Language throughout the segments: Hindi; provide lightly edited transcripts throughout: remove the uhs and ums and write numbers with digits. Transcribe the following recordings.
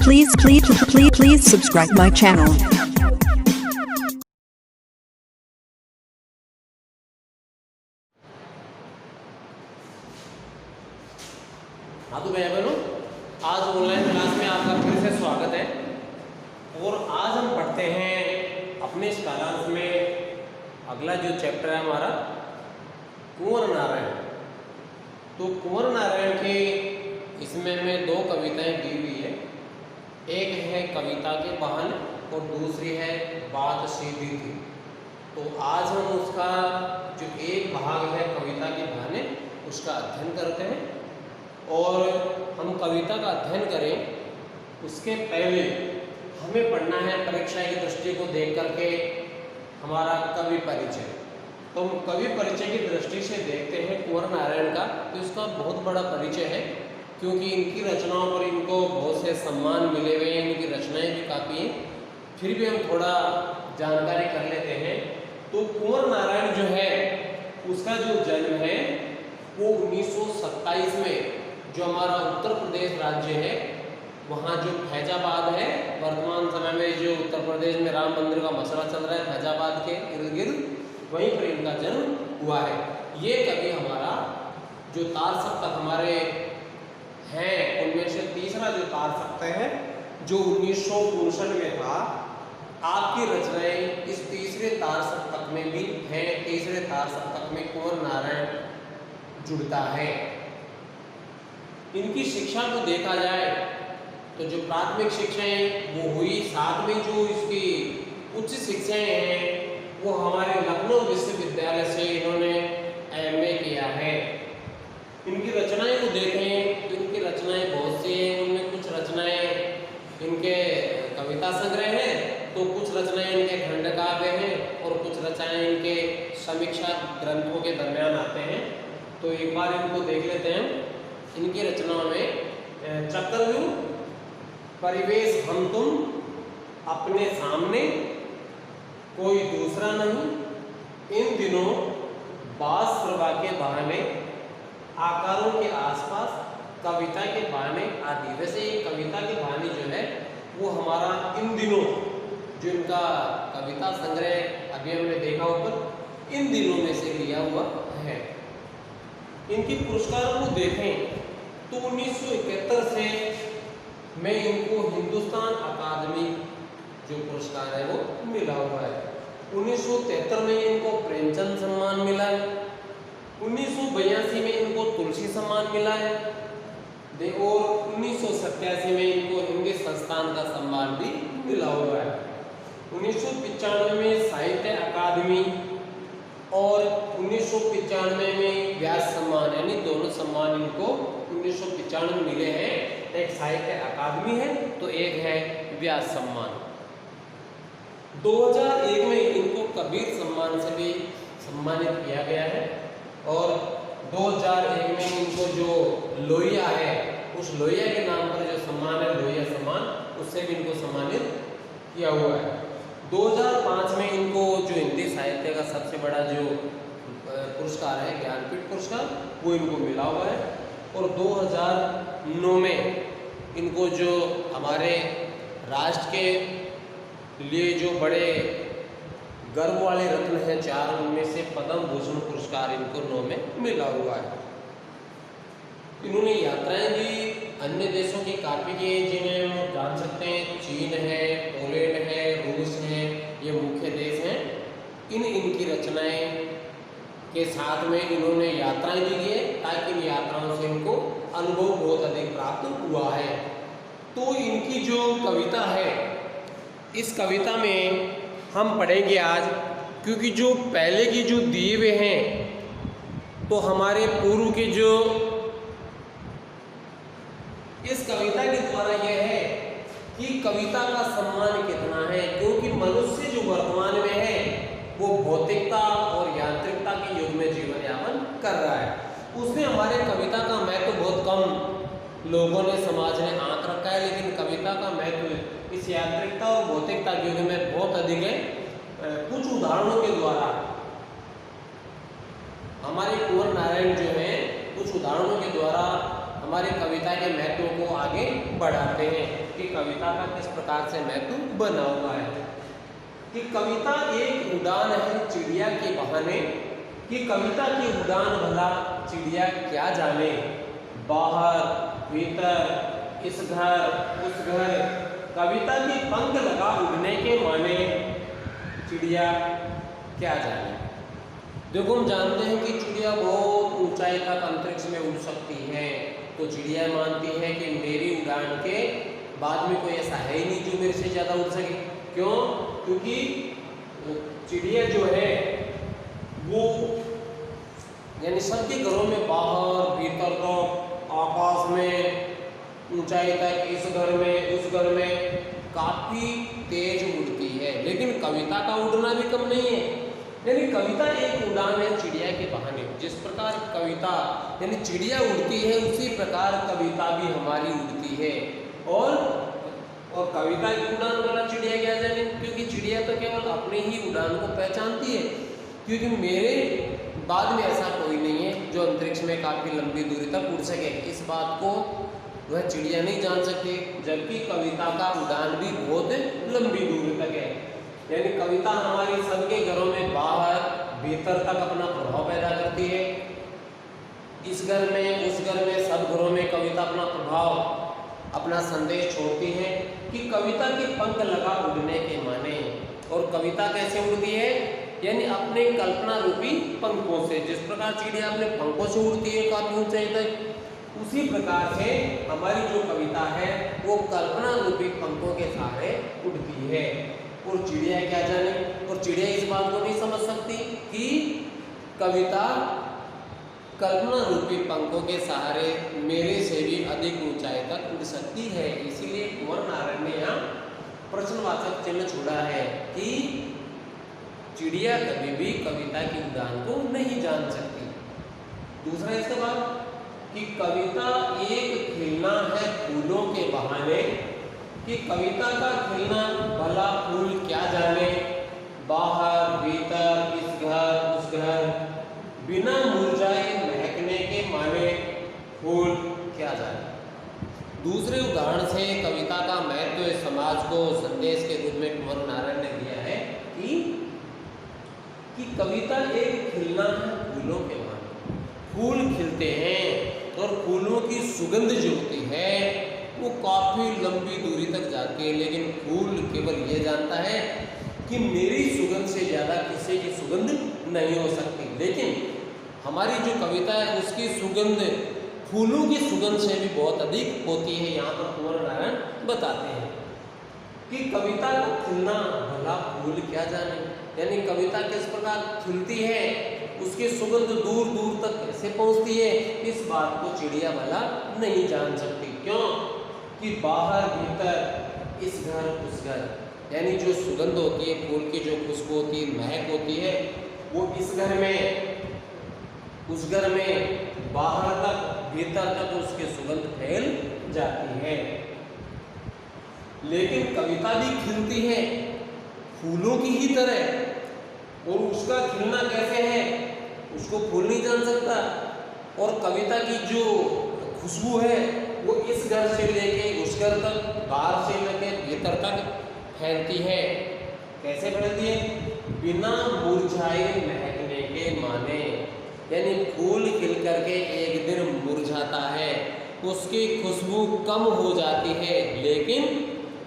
Please subscribe my channel. हाँ तो भाई बहनों, आज ऑनलाइन क्लास में आपका फिर से स्वागत है। और आज हम पढ़ते हैं अपने इस सारांश में अगला जो चैप्टर है हमारा कुंवर नारायण। तो कुंवर नारायण के इसमें हमें दो कविताएं दी हुई है। एक है कविता के बहाने और दूसरी है बात सीधी थी। तो आज हम उसका जो एक भाग है कविता के बहाने उसका अध्ययन करते हैं। और हम कविता का अध्ययन करें उसके पहले हमें पढ़ना है परीक्षा की दृष्टि को देख करके हमारा कवि परिचय। तो हम कवि परिचय की दृष्टि से देखते हैं कुंवर नारायण का। तो इसका बहुत बड़ा परिचय है क्योंकि इनकी रचनाओं पर इनको बहुत से सम्मान मिले हुए हैं, इनकी रचनाएं भी काफ़ी हैं। फिर भी हम थोड़ा जानकारी कर लेते हैं। तो कुंवर नारायण जो है उसका जो जन्म है वो 1927 में जो हमारा उत्तर प्रदेश राज्य है वहाँ जो फैजाबाद है, वर्तमान समय में जो उत्तर प्रदेश में राम मंदिर का मसला चल रहा है फैजाबाद के इर्द गिर्द, वहीं पर इनका जन्म हुआ है। ये कवि हमारा जो तार सप्तक हमारे हैं उनमें से तीसरा जो तार सप्तक है जो 1959 में था। आपकी रचनाएं इस तीसरे तार सप्तक में भी हैं। तीसरे तार सप्तक में कुंवर नारायण जुड़ता है। इनकी शिक्षा को देखा जाए तो जो प्राथमिक शिक्षाएं वो हुई, साथ में जो इसकी उच्च शिक्षाएं हैं वो हमारे लखनऊ विश्वविद्यालय से इन्होंने एमए किया है। इनकी रचनाएं को देखें तो इनकी रचनाएं बहुत सी हैं। उनमें कुछ रचनाएं इनके कविता संग्रह हैं, तो कुछ रचनाएं इनके खंड काव्य हैं और कुछ रचनाएं इनके समीक्षा ग्रंथों के दरमियान आते हैं। तो एक बार इनको देख लेते हैं। इनकी रचनाओं में चक्रव्यूह, परिवेश हम तुम, अपने सामने, कोई दूसरा नहीं, इन दिनों, बास प्रभा के बहाने, आकारों के आसपास, कविता के बहाने आदि। वैसे ये कविता के बहाने जो है वो हमारा इन दिनों जो इनका कविता संग्रह अभी हमने देखा ऊपर, इन दिनों में से लिया हुआ है। इनके पुरस्कारों को देखें तो 1971 से में इनको हिंदुस्तान अकादमी जो पुरस्कार है वो मिला हुआ है। 1973 में इनको प्रेमचंद सम्मान मिला है। 1982 में इनको तुलसी सम्मान मिला है और 1987 में इनको हिंदी संस्थान का सम्मान भी मिला हुआ है। 1995 में साहित्य अकादमी और 1995 में व्यास सम्मान, यानी दोनों सम्मान इनको 1995 में मिले हैं। एक साहित्य अकादमी है तो एक है व्यास सम्मान। 2001 में इनको कबीर सम्मान से भी सम्मानित किया गया है। और 2001 में इनको जो लोहिया है उस लोहिया के नाम पर जो सम्मान है लोहिया सम्मान, उससे भी इनको सम्मानित किया हुआ है। 2005 में इनको जो हिंदी साहित्य का सबसे बड़ा जो पुरस्कार है ज्ञानपीठ पुरस्कार वो इनको मिला हुआ है। और 2009 में इनको जो हमारे राष्ट्र के लिए जो बड़े गर्व वाले रत्न हैं 4, उनमें से पद्म भूषण पुरस्कार इनको 9 में मिला हुआ है। इन्होंने यात्राएं भी अन्य देशों की काफ़ी की, जिन्हें हम जान सकते हैं चीन है, पोलैंड है, रूस है, ये मुख्य देश हैं। इनकी रचनाएं के साथ में इन्होंने यात्राएं भी की ताकि इन यात्राओं से इनको अनुभव बहुत अधिक प्राप्त हुआ है। तो इनकी जो कविता है इस कविता में हम पढ़ेंगे आज, क्योंकि जो पहले की जो दिए हुए हैं तो हमारे पूर्व के जो इस कविता के द्वारा यह है कि कविता का सम्मान कितना है। क्योंकि मनुष्य जो वर्तमान में है वो भौतिकता और यांत्रिकता के युग में जीवन यापन कर रहा है। उसमें हमारे कविता का महत्व बहुत कम लोगों ने, समाज ने आंक रखा है, लेकिन कविता का महत्व इस यांत्रिकता और भौतिकता के युग में बहुत अधिक है। कुछ उदाहरणों के द्वारा हमारे कुंवर नारायण जो है कुछ उदाहरणों के द्वारा हमारी कविता के महत्व को आगे बढ़ाते हैं कि कविता का किस प्रकार से महत्व बना हुआ है। कि कविता एक उड़ान है चिड़िया के बहाने, कि कविता की उड़ान भला चिड़िया क्या जाने, बाहर भीतर इस घर उस घर, कविता की पंख लगा उड़ने के माने, चिड़िया क्या जाने। देखो हम जानते हैं कि चिड़िया बहुत ऊंचाई तक अंतरिक्ष में उड़ सकती है, तो चिड़िया मानती है कि मेरी उड़ान के बाद में कोई ऐसा है ही नहीं जो मेरे से ज़्यादा उड़ सके। क्यों? क्योंकि चिड़िया जो है वो यानी सबके घरों में बाहर भीतर तक आकाश में ऊंचाई तक इस घर में उस घर में काफ़ी तेज उड़ती है, लेकिन कविता का उड़ना भी कम नहीं है। यानी कविता एक उड़ान है चिड़िया के बहाने। जिस प्रकार कविता यानी चिड़िया उड़ती है उसी प्रकार कविता भी हमारी उड़ती है। और कविता की उड़ान वाला चिड़िया क्या जाने, क्योंकि चिड़िया तो केवल अपनी ही उड़ान को पहचानती है, क्योंकि मेरे बाद में ऐसा कोई नहीं है जो अंतरिक्ष में काफ़ी लंबी दूरी तक उड़ सके। इस बात को वह चिड़िया नहीं जान सकती, जबकि कविता का उड़ान भी बहुत लंबी दूरी तक है। यानी कविता हमारी सबके घरों में बाहर भीतर तक अपना प्रभाव पैदा करती है। इस घर में उस घर में सब घरों में कविता अपना प्रभाव अपना संदेश छोड़ती है कि कविता के पंख लगा उड़ने के माने। और कविता कैसे उड़ती है? यानी अपने कल्पना रूपी पंखों से। जिस प्रकार चिड़िया अपने पंखों से उड़ती है काफी ऊंचाई तक, उसी प्रकार से हमारी जो कविता है वो कल्पना रूपी पंखों के सहारे उड़ती है। और चिड़िया क्या जाने, और चिड़िया इस बात को नहीं समझ सकती कि कविता कल्पना रूपी पंखों के सहारे मेरे से भी अधिक ऊंचाई तक उड़ सकती है। इसीलिए कुंवर नारायण ने यहाँ प्रश्नवाचक चिन्ह छोड़ा है कि चिड़िया कभी भी कविता की उड़ान को नहीं जान सकती। दूसरा इसके बाद कि कविता एक खिलना है फूलों के बहाने, कि कविता का खिलना भला फूल क्या जाने, बाहर भीतर इस घर उस घर, बिना मुरझाए महकने के माने, फूल क्या जाने। दूसरे उदाहरण से कविता का महत्व समाज को संदेश के रूप में कुंवर नारायण ने दिया है कि कविता एक खिलना है फूलों के माने। फूल खिलते हैं और फूलों की सुगंध जो होती है वो काफ़ी लंबी दूरी तक जाती है, लेकिन फूल केवल ये जानता है कि मेरी सुगंध से ज़्यादा किसी की सुगंध नहीं हो सकती। लेकिन हमारी जो कविता है उसकी सुगंध फूलों की सुगंध से भी बहुत अधिक होती है। यहाँ पर कुंवर नारायण बताते हैं कि कविता का खिलना भला फूल क्या जाने, यानी कविता किस प्रकार खिलती है, उसकी सुगंध दूर दूर तक कैसे पहुँचती है, इस बात को चिड़िया भला नहीं जान सकती। क्यों? कि बाहर भीतर इस घर उस घर, यानी जो सुगंध होती है फूल की, जो खुशबू होती है, महक होती है, वो इस घर में उस घर में बाहर तक भीतर तक उसकी सुगंध फैल जाती है। लेकिन कविता भी खिलती है फूलों की ही तरह, और उसका खिलना कैसे है उसको फूल नहीं जान सकता। और कविता की जो खुशबू है वो इस घर से लेके उस घर तक, बाहर से लेके भीतर तक फैलती है। कैसे फैलती है? बिना मुरझाए महकने के माने, यानी फूल खिल करके एक दिन मुरझाता है, उसकी खुशबू कम हो जाती है, लेकिन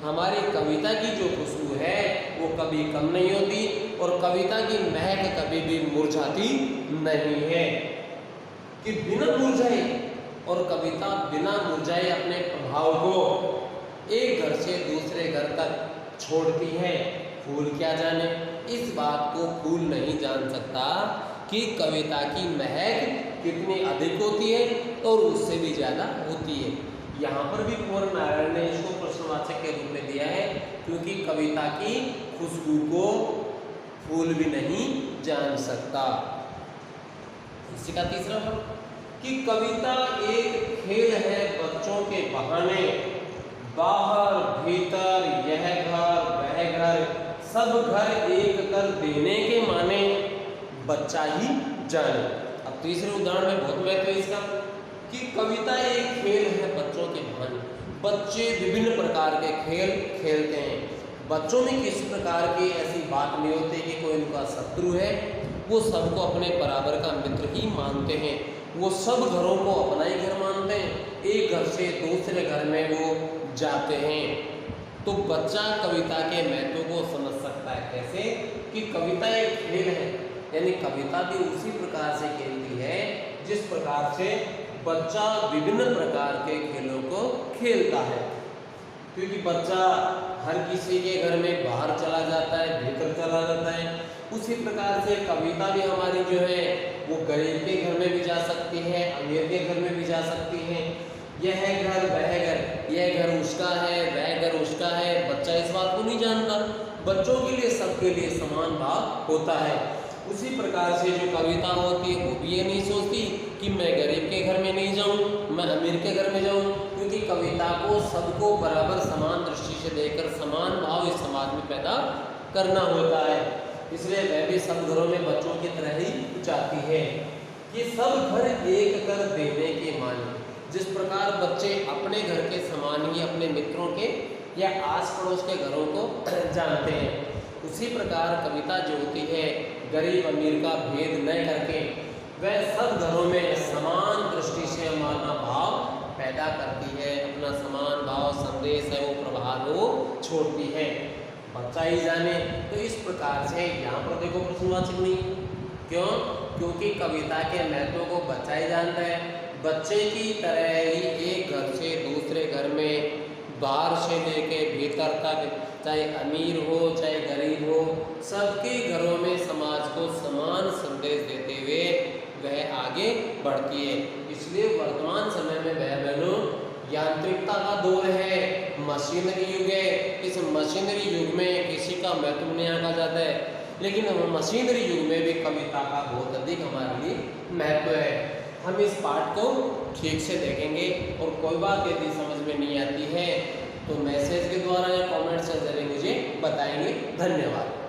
हमारी कविता की जो खुशबू है वो कभी कम नहीं होती और कविता की महक कभी भी मुरझाती नहीं है। कि बिना मुरझाए, और कविता बिना मुरझाए अपने प्रभाव को एक घर से दूसरे घर तक छोड़ती है। फूल क्या जाने, इस बात को फूल नहीं जान सकता कि कविता की महक कितनी अधिक होती है और उससे भी ज़्यादा होती है। यहाँ पर भी कुंवर नारायण ने इसको प्रश्नवाचक के रूप में दिया है, क्योंकि कविता की खुशबू को फूल भी नहीं जान सकता। इसी का तीसरा भाग कि कविता एक खेल है बच्चों के बहाने, बाहर भीतर यह घर वह घर, सब घर एक कर देने के माने, बच्चा ही जाने। अब तीसरे उदाहरण में बहुत महत्व है इसका कि कविता एक खेल है बच्चों के मन। बच्चे विभिन्न प्रकार के खेल खेलते हैं। बच्चों में किसी प्रकार की ऐसी बात नहीं होती कि कोई उनका शत्रु है। वो सबको अपने बराबर का मित्र ही मानते हैं। वो सब घरों को अपना ही घर मानते हैं। एक घर से दूसरे घर में वो जाते हैं। तो बच्चा कविता के महत्व को समझ सकता है कैसे कि कविता एक खेल है, यानी कविता भी उसी प्रकार से खेलती है जिस प्रकार से बच्चा विभिन्न प्रकार के खेलों को खेलता है। क्योंकि बच्चा हर किसी के घर में बाहर चला जाता है, भीतर चला जाता है। उसी प्रकार से कविता भी हमारी जो है वो गरीब के घर में भी जा सकती है, अमीर के घर में भी जा सकती है। यह घर वह घर, यह घर उसका है, वह घर उसका है, बच्चा इस बात को नहीं जानता। बच्चों के लिए सबके लिए समान भाव होता है। उसी प्रकार से जो कविता होती है वो भी ये नहीं सोचती कि मैं गरीब के घर में नहीं जाऊं, मैं अमीर के घर में जाऊं, क्योंकि कविता को सबको बराबर समान दृष्टि से देखकर समान भाव इस समाज में पैदा करना होता है। इसलिए वह भी सब घरों में बच्चों की तरह ही चाहती है कि सब घर एक कर देने के माने। जिस प्रकार बच्चे अपने घर के समान ही अपने मित्रों के या आस पड़ोस के घरों को जानते हैं, उसी प्रकार कविता जो होती है गरीब अमीर का भेद न करके वह सब घरों में समान दृष्टि से हमारा भाव पैदा करती है। अपना समान भाव संदेश है वो प्रभाव वो छोड़ती है। बच्चा ही जाने। तो इस प्रकार से यहाँ पर देखो प्रश्नवाचक नहीं, क्यों? क्योंकि कविता के महत्व को बच्चा ही जानता है। बच्चे की तरह ही एक घर से दूसरे घर में बाहर से लेके भीतर तक, चाहे अमीर हो चाहे गरीब हो, सबके घरों में समाज को समान संदेश देते हुए वह आगे बढ़ती है। इसलिए वर्तमान समय में बहनों यांत्रिकता का दौर है, मशीनरी युग है। इस मशीनरी युग में किसी का महत्व नहीं आंका जाता है, लेकिन हम मशीनरी युग में भी कविता का बहुत अधिक हमारे लिए महत्व है। हम इस पाठ को ठीक से देखेंगे और कोई बात यदि समझ में नहीं आती है तो मैसेज के द्वारा या कमेंट से जरिए मुझे बताएंगे। धन्यवाद।